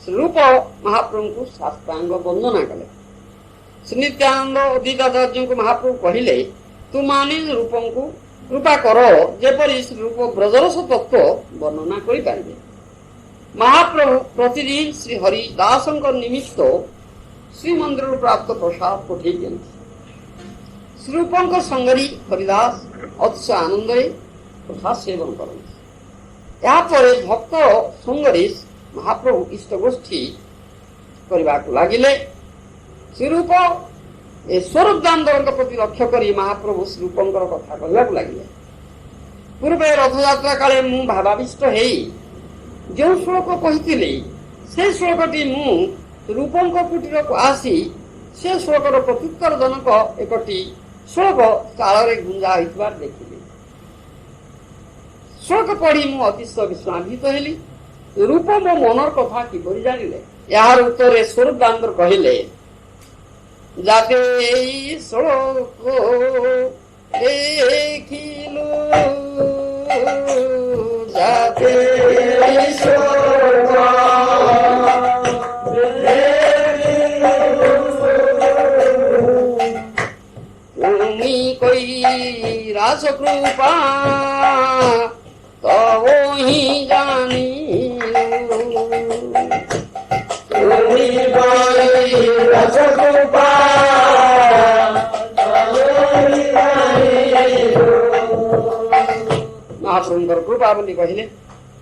ଶ୍ରୀରୂପ ମହାପ୍ରଭୁଙ୍କୁ ଶାସ୍ତ୍ରାଙ୍ଗ ବନ୍ଦନା କଲେ। ଶ୍ରୀ ନିତ୍ୟାନନ୍ଦ ଅଦ୍ୱୈତାଚାର୍ଯ୍ୟଙ୍କୁ ମହାପ୍ରଭୁ କହିଲେ, ତୁମାନେ ରୂପଙ୍କୁ କୃପା କର ଯେପରି ଶ୍ରୀରୂପ ବ୍ରଜରସ ତତ୍ତ୍ୱ ବର୍ଣ୍ଣନା କରିପାରିବେ। ମହାପ୍ରଭୁ ପ୍ରତିଦିନ ଶ୍ରୀ ହରିଦାସଙ୍କ ନିମିତ୍ତ ଶ୍ରୀମନ୍ଦିରରୁ ପ୍ରାପ୍ତ ପ୍ରସାଦ ପଠେଇ ଦିଅନ୍ତି। ଶ୍ରୀରୂପଙ୍କ ସଙ୍ଗରୀ ହରିଦାସ ଅତିଶୟ ଆନନ୍ଦରେ ପ୍ରସାଦ ସେବନ କରନ୍ତି। ଏହାପରେ ଭକ୍ତ ସଙ୍ଗରେ ମହାପ୍ରଭୁ ଇଷ୍ଟ ଗୋଷ୍ଠୀ କରିବାକୁ ଲାଗିଲେ। ଶ୍ରୀରୂପ ଏ ସ୍ୱରୂପ ଦାମୋଦରଙ୍କ ପ୍ରତି ଲକ୍ଷ୍ୟ କରି ମହାପ୍ରଭୁ ଶ୍ରୀରୂପଙ୍କର କଥା କହିବାକୁ ଲାଗିଲେ। ପୂର୍ବେ ରଥଯାତ୍ରା କାଳେ ମୁଁ ଭାବାବିଷ୍ଟ ହେଇ ଯେଉଁ ଶ୍ଲୋକ କହିଥିଲି, ସେ ଶ୍ଲୋକଟି ମୁଁ ରୂପଙ୍କ କୁଟୀରକୁ ଆସି ସେ ଶ୍ଲୋକର ପ୍ରତ୍ୟୁତ୍ତର ଜନକ ଏକଟି ଶ୍ଲୋକ ତାଳରେ ଗୁଞ୍ଜା ହୋଇଥିବାର ଦେଖିଲି। ଶ୍ଲୋକ ପଢି ମୁଁ ଅତିଶୟ ବିସ୍ମାଦିତ ହେଲି। ରୂପ ମୋ ମନର କଥା କିପରି ଜାଣିଲେ? ଏହାର ଉତ୍ତରରେ ସ୍ୱରୂପ ଦାମୋଦର କହିଲେ, যাতে এই শ্লোক দেখিলু, যাতে এই শ্লোক তুমি কই রাস কৃপা তবহি জানিলু, তুমি কই রাস কৃপা ମହାପ୍ରଭୁଙ୍କର କୃପା ବୋଲି କହିଲେ।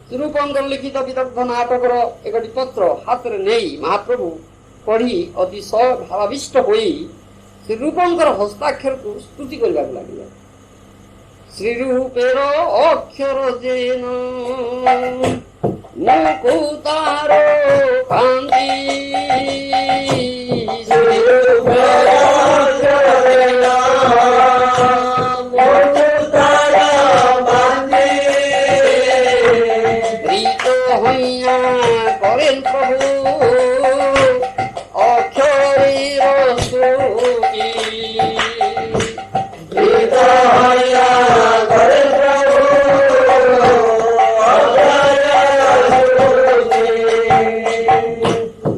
ଶ୍ରୀରୂପଙ୍କର ଲିଖିତ ବିଦଗ୍ଧ ନାଟକର ଏକଟି ପତ୍ର ହାତରେ ନେଇ ମହାପ୍ରଭୁ ପଢି ଅତିଶୟ ଭାବାବିଷ୍ଟ ହୋଇ ଶ୍ରୀରୂପଙ୍କର ହସ୍ତାକ୍ଷରକୁ ସ୍ତୁତି କରିବାକୁ ଲାଗିଲେ। ଶ୍ରୀରୂପେର ଅକ୍ଷର ଯେନ ମୁକୁତାର କାନ୍ତି, ଶ୍ରୀରୂପେର ଅକ୍ଷର ଯେନ মুকুতার কান্তি, প্রীত হইয়া করেন প্রভু অক্ষরের সুখী, প্রীত হইয়া করেন প্রভু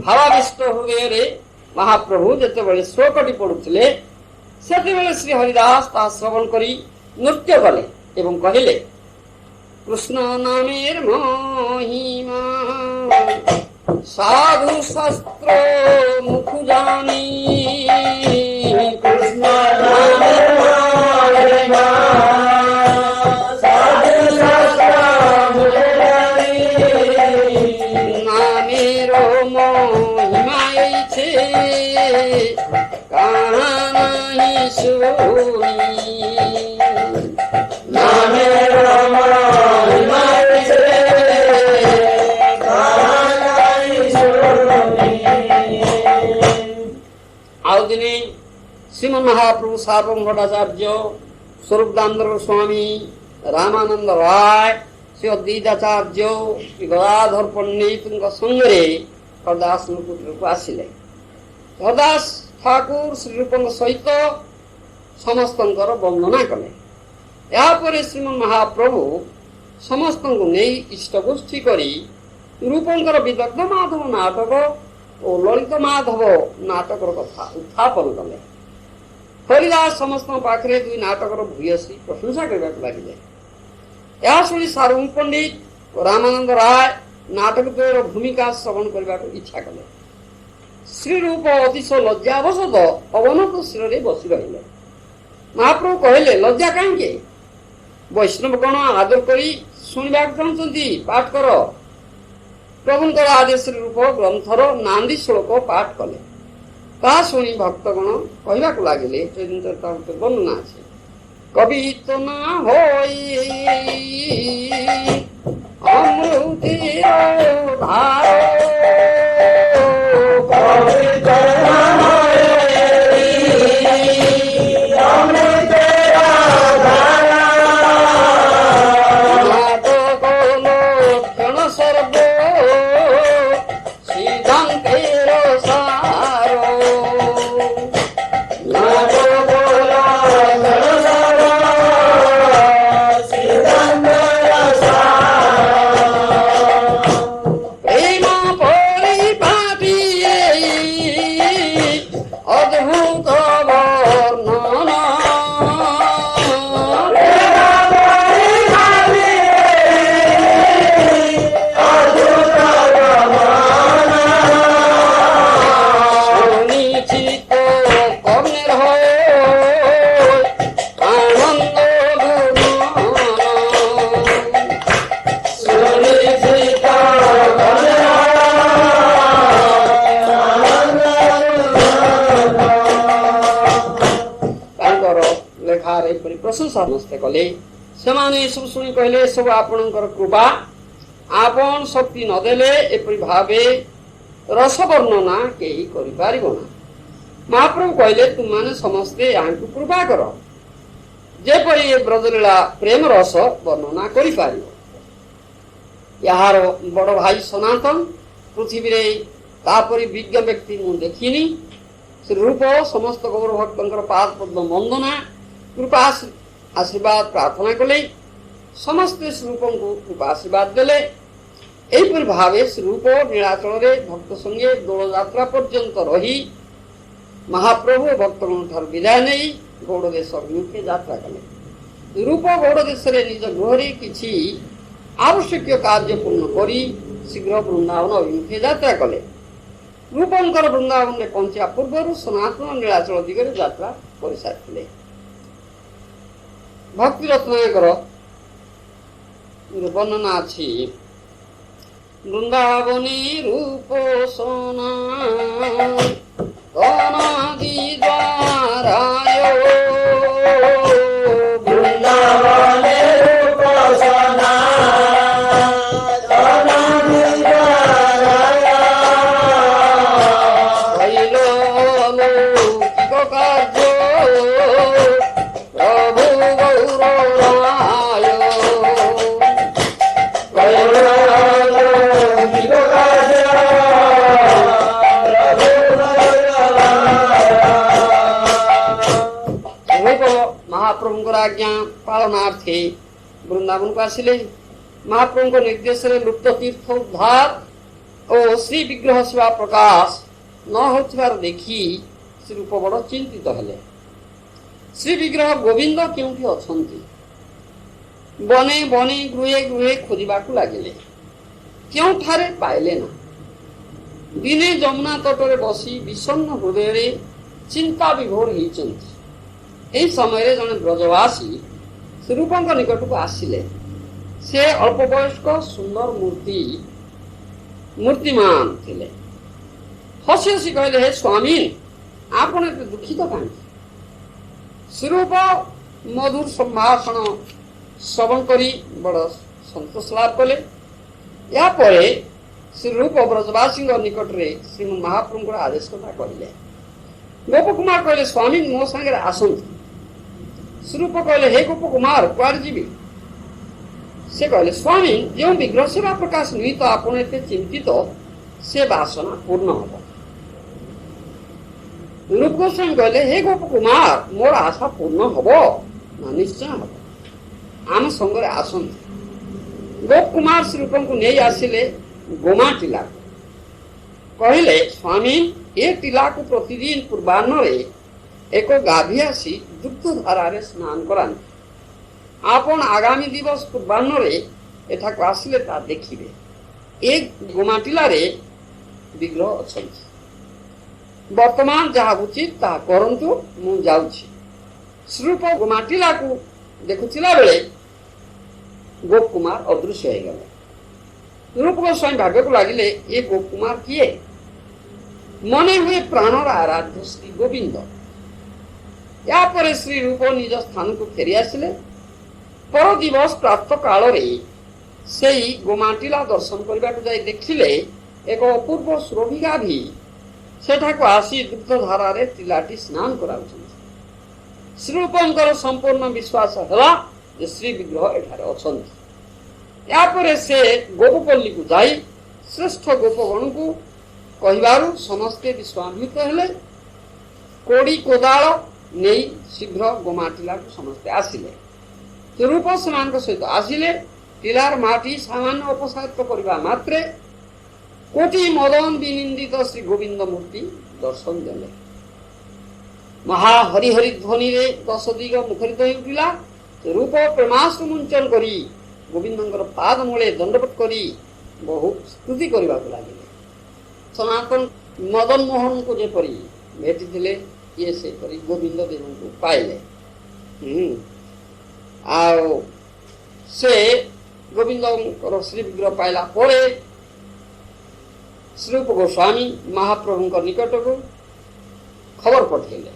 ভাবাবিষ্ট হৃদୟରେ ମହାପ୍ରଭୁ ଯେତେବେଳେ ଶ୍ଲୋକଟି ପଢୁଥିଲେ, ସେତେବେଳେ ଶ୍ରୀ ହରିଦାସ ତାହା ଶ୍ରବଣ କରି ନୃତ୍ୟ କଲେ ଏବଂ କହିଲେ, କୃଷ୍ଣ ନାମେର ମହିମା ସାଧୁ ଶାସ୍ତ୍ର ମୁଖୁ ଜାନି, କୃଷ୍ଣ ନାମେର ମହିମା ସାଧୁ ଶାସ୍ତ୍ର ମୁଖୁ জানি, নামের মহিমা এইছে কাহা নাহি শুনি, নামের মহিমা এইছে কাহা নাহি শুনি। ଆଉ ଦିନେ ଶ୍ରୀମନ୍ ମହାପ୍ରଭୁ ସାର୍ବଭୌମ ଭଟ୍ଟାଚାର୍ଯ୍ୟ, ସ୍ୱରୂପ ଦାମୋଦର ସ୍ୱାମୀ, ରାମାନନ୍ଦ ରାୟ, ଶ୍ରୀ ଅଦ୍ୱୈତାଚାର୍ଯ୍ୟ, ଶ୍ରୀ ଗଦାଧର ପଣ୍ଡିତଙ୍କ ସଙ୍ଗରେ ହରଦାସଙ୍କ କୁଟୀରକୁ ଆସିଲେ। ହରଦାସ ଠାକୁର ଶ୍ରୀରୂପଙ୍କ ସହିତ ସମସ୍ତଙ୍କର ବନ୍ଦନା କଲେ। ଏହାପରେ ଶ୍ରୀମନ୍ ମହାପ୍ରଭୁ ସମସ୍ତଙ୍କୁ ନେଇ ଇଷ୍ଟଗୋଷ୍ଠୀ କରି ରୂପଙ୍କର ବିଦଗ୍ଧ ମାଧବ ନାଟକ ଓ ଲଳିତ ମାଧବ ନାଟକର କଥା ଉତ୍ଥାପନ କଲେ। ହରିଦାସ ସମସ୍ତଙ୍କ ପାଖରେ ଦୁଇ ନାଟକର ଭୂୟସୀ ପ୍ରଶଂସା କରିବାକୁ ଲାଗିଲେ। ଏହା ଶୁଣି ସାର୍ବଭୌମ ପଣ୍ଡିତ ଓ ରାମାନନ୍ଦ ରାୟ ନାଟକ ଦ୍ୱୟର ଭୂମିକା ଶ୍ରବଣ କରିବାକୁ ଇଚ୍ଛା କଲେ। ଶ୍ରୀରୂପ ଅତିଶୟ ଲଜ୍ଜାବଶତ ଅବନତ ଶିରରେ ବସି ରହିଲେ। ମହାପ୍ରଭୁ କହିଲେ, ଲଜ୍ଜା କାହିଁକି? ବୈଷ୍ଣବଗଣ ଆଦର କରି ଶୁଣିବାକୁ ଚାହୁଁଛନ୍ତି, ପାଠ କର। ପ୍ରଭୁଙ୍କର ଆଦେଶରେ ରୂପ ଗ୍ରନ୍ଥର ନାନ୍ଦୀ ଶ୍ଲୋକ ପାଠ କଲେ। ତାହା ଶୁଣି ଭକ୍ତଗଣ କହିବାକୁ ଲାଗିଲେ, ବର୍ଣ୍ଣନା ଅଛି, কবিত না হই অমৃতের ধার प्रशंसा समस्ते कले सेमाने सब शुणी कहले सब आपणकर कृपा आपण शक्ति नदेले एपरि भावे रस वर्णना केही करि पारिबो ना। महाप्रभु कहले तुम माने समस्ते यांकु कृपा कर जेपरि ए ब्रजलीला प्रेम रस वर्णना करि पारिबो। यार बड़ भाई सनातन पृथ्वी रे तापरि विज्ञ व्यक्ति मु देखिनी श्री रूप समस्त गौर भक्तंकर पाद पद्म वंदना कृपा आशीर्वाद प्रार्थना कले समस्त स्वरूपों को कृपा आशीर्वाद देले। एपरि भावे स्वरूप नीलाचल रे भक्त संगे दोल यात्रा पर्यंत रही महाप्रभु भक्तगण ठार विदाय नहीं गौड़ देश अभिमुखे यात्रा कले। रूप गौड़ देश रे निज गृह किछि आवश्यक कार्य पूर्ण करी शीघ्र वृंदावन अभिमुखे यात्रा कले। रूपंकर वृंदावन में पहुंचा पूर्व सनातन नीलाचल दिगरे यात्रा कर सारी। भक्ति रत्नाकर वर्णना अच्छी वृंदावनी रूप सोना अनादि द्वारायो वृंदावनी रूप सोना अनादि द्वारायो कैलो लौकिक कार्य प्रभु गौरवाय महाप्रभुଙ୍କର आज्ञा पालनार्थे वृंदावन को आसिले। महाप्रभु निर्देश लुप्त तीर्थ उद्धार और श्री विग्रह सेवा प्रकाश न होथिबार देखी श्री रूप बड़ चिंतित हेले। श्री विग्रह गोविंद केउठी अछंती बने बने गृहे गृहे खोजिबाकू लागिले केउठारे पाइले ना। दिने जमुना तटरे बसी विषन्न हृदय चिंता विभोर होइचंती। एही समय जने ब्रजवासी श्रीरूपंक निकट को आसिले। से अल्प वयस्क सुंदर मूर्तिमान थिले। हसी हसी कहले हे स्वामी आपण एते दुखित काहे? श्रीरूप मधुर संभाषण श्रवण करी बड़ संतोष लाभ कले। या परे श्रीरूप ब्रजवासी निकट रे श्री महाप्रभु आदेश कथा कहले। गोप कुमार कहले स्वामी मो संगे आसंतु। स्वरूप कहले हे गोप कुमार कुआर जीवी? से कहले स्वामी जो विग्रह सेवा प्रकाश निमित्त आपण एते चिंतित से वासना पूर्ण हब। रूप गोस्वामी कहले हे गोप कुमार मोर आशा पूर्ण हब ना निश्चय हब आम संगे आसंतु। गोप कुमार श्रीरूप को नहीं आसिले गोमा टीला कहले स्वामी ए टीला को प्रतिदिन पूर्वाह्न एक गाधी आसी दुग्ध धारा स्नान करानी। आपण आगामी दिवस पूर्वाह्न एठाक आसिले ता देखिबे। एक गोमाटिला रे विग्रह अछंती। वर्तमान जहा उचित ता करंतु मु जाउछि। स्वरूप गोमाटिला को देखुथिला बेले गोप कुमार अदृश्य हो गले। रूप गोस्वामी भाग्य को लागिले ये गोप कुमार किए? मने हुए प्राणर आराध्य श्री गोविंद। या परे श्री रूप निज स्थान को फेरी आसिले। पर दिवस प्राप्त काल रे सेई गोमाटिला दर्शन करबा को जाई देखिले एक अपूर्व सुरभिका भी सेठा को आसी दुग्ध धारा रे तिलाटी स्नान कराउछन। श्री रूपंकर संपूर्ण विश्वास हला जे श्री विग्रह एठारे अछंती। या परे से गोपपल्ली को जाई श्रेष्ठ गोपगण को कहिबारु समस्ते विश्वामित हेले। कोड़ी कोदाल नहीं शीघ्र गोमाटिला को समस्ते आसिले। रूप सेमान सहित आसिले। टीलार माटी सामान्य अपसारित करबा मात्रे कोटि मदन विनिंदित श्री गोविंद मूर्ति दर्शन देले। महा हरिहरि ध्वनि रे दश दिग मुखरित हो उठिला। रूप प्रेमाश्रु मुंचन करी गोविंदंकर पाद मूले दंडवत करी बहु स्तुति करबा को लागिले। सनातन मदन मोहन को जेपरी भेटी थिले ये से परी गोविंद देव को पाइले। आओ से गोविंद श्री विग्रह पाइला परे श्रीरूप गोस्वामी महाप्रभु निकट को खबर पठेले।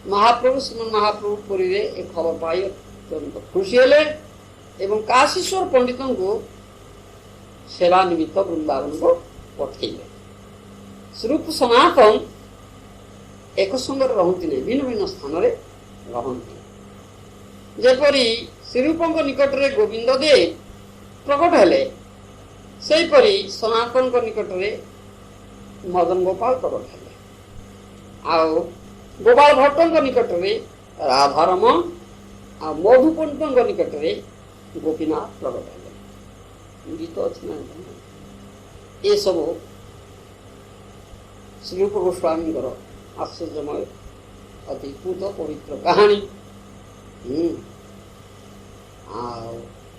महाप्रभु श्रीमन महाप्रभु पुरी रे एक खबर पाई अत्यंत खुशी हेले एवं काशीश्वर पंडित को सेवा निमित्त वृंदावन को पठेले। स्वरूप सनातन एक संगे रहती नहीं, भिन्न भिन्न स्थान रे रहती। जेपरी श्रीरूपंक निकट रे गोविंद देव प्रकट हेले सेपरी सनातन को निकट रे मदन गोपाल प्रकट हेले। आओ गोपाल भट्टों निकट में राधारमण आ मधुपंत निकट में गोपीनाथ प्रकट है। गीत अच्छी ना ये सब श्रीरूप गोस्वामी आश्चर्यमय अतिपूत पवित्र कहानी।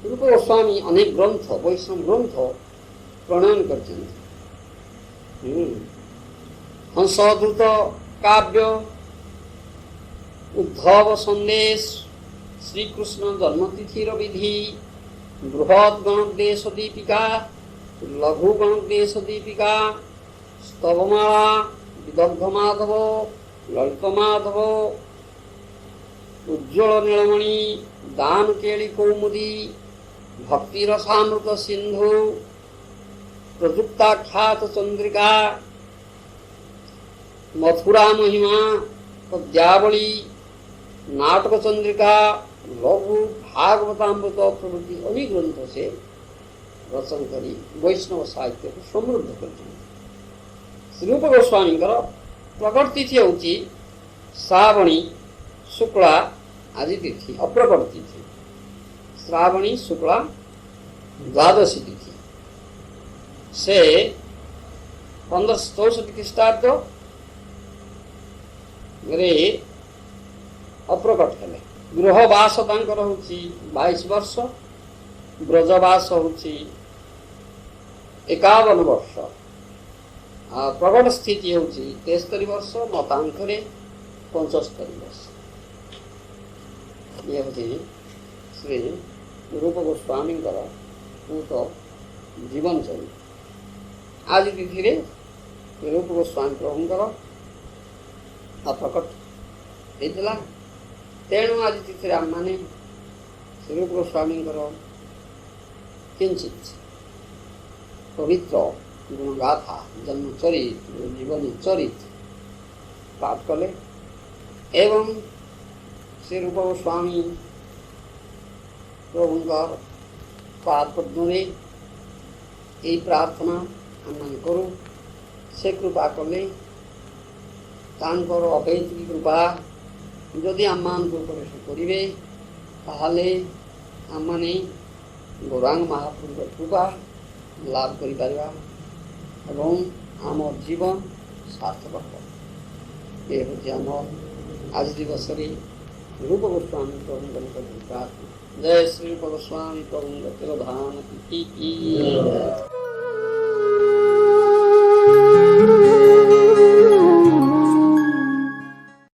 श्रीरूप गोस्वामी अनेक ग्रंथ वैष्णव ग्रंथ प्रणयन कर हंसदूत काव्य, उद्धव संदेश, श्री कृष्ण जन्मतिथिर विधि, बृहद गणदेश दीपिका, लघु गणदेश दीपिका, स्तवमाला, विदग्ध माधव, ललित माधव, उज्ज्वल नीलमणि, दान केली कौमुदी, भक्ति रसामृत सिंधु, प्रजुक्ताख्यात चंद्रिका, मथुरा महिमा, पद्यावली, नाटक चंद्रिका, लघु भागवतामृत प्रभृति अनेक ग्रंथों से रचन करी वैष्णव साहित्य को समृद्ध कर। श्रीरूप गोस्वामी प्रकट तिथि हूँ श्रावणी शुक्ला आदि तिथि, अप्रकट तिथि श्रावणी शुक्ला द्वादशी तिथि से 1564 ख्रीष्टाब्द अप्रकट हेले। गृहवास तांकर होची 22 वर्ष, ब्रजवास होची 51 वर्ष, प्रकट स्थिति होची 73 वर्ष, मतांतरे 75 वर्ष। ये होची श्री रूप गोस्वामी पूत जीवन चरित्र। आज तिथि रे रूप गोस्वामी प्रभुंकर प्रकट होता। तेणु आज तिथि आम मैंने श्रीरूप गोस्वामी किंचित पवित्र गुणगाथा जन्म चरित्र जीवनी चरित्र पाठ कले एवं श्रीरूप गोस्वामी प्रभुंकर पाद पद्मे यही प्रार्थना आम करूँ से कृपा कले तांकर अपेक्षित कृपा जदि आम करेंगे ताहले आम माने गौरांग महाप्रभु कृपा लाभ कर आम जीवन सार्थक हो। ये हूँ आम आज दिवस रूप गोस्वामी प्रभु प्रार्थना। जय श्री रूप गोस्वामी प्रभु तिरोधान की